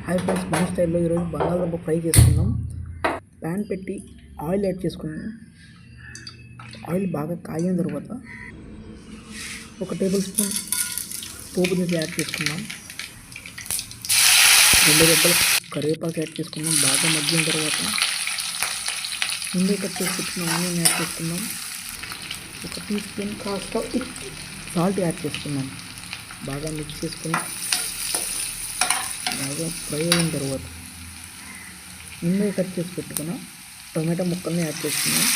Hi friends, మన స్టైల్లో ఈరోజు బంగాళదుంప ఫ్రై చేసుకుందాం. ప్యాన్ పెట్టి ఆయిల్ యాడ్ చేసుకున్నాం. ఆయిల్ బాగా కాగిన తర్వాత 1 టేబుల్ స్పూన్ పోపు దినుసులు యాడ్ చేసుకుందాం. 2 రెబ్బలు కరివేపాకు యాడ్ చేసుకుందాం. బాగా మగ్గిన తర్వాత ముందే కట్ చేసి పెట్టుకున్న ఆనియన్ యాడ్ చేసుకుందాం. 1 టీ స్పూన్ కాస్త సాల్ట్ యాడ్ చేసుకుందాం. బాగా మిక్స్ చేసుకుని బాగా ఫ్రై అయిన తర్వాత ముందే కట్ చేసి పెట్టుకున్న టొమాటో ముక్కల్ని యాడ్ చేసుకున్నాం.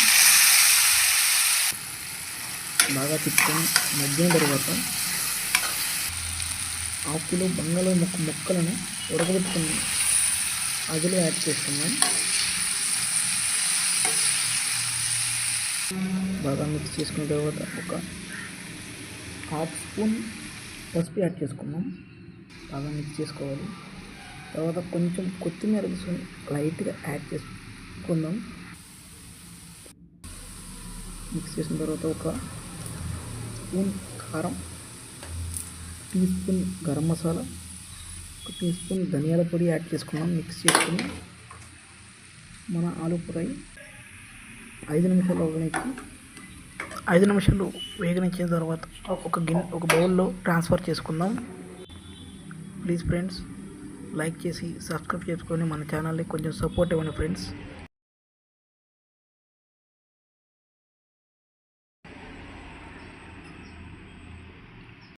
బాగా తిప్పుకొని మగ్గిన తర్వాత 1/2 కిలో బంగాళదుంప ముక్కలను ఉడకబెట్టుకుని అందులో యాడ్ చేసుకున్నాం. బాగా మిక్స్ చేసుకున్న తర్వాత 1/2 స్పూన్ పసుపు యాడ్ చేసుకున్నాం. బాగా మిక్స్ చేసుకోవాలి. తర్వాత కొంచెం కొత్తిమీర తీసుకొని లైట్గా యాడ్ చేసుకుందాం. మిక్స్ చేసిన తర్వాత 1 స్పూన్ కారం, tea spoon garam masala, 1 tea spoon ధనియాల పొడి యాడ్ చేసుకున్నాం. మిక్స్ చేసుకుని మన ఆలు ఫ్రై 5 నిమిషాలు వేగనిచ్చిన తర్వాత ఒక బౌల్లో ట్రాన్స్ఫర్ చేసుకుందాం. ప్లీజ్ ఫ్రెండ్స్, లైక్ చేసి సబ్స్క్రైబ్ చేసుకొని మన ఛానల్ని కొంచెం సపోర్ట్ ఇవ్వండి ఫ్రెండ్స్.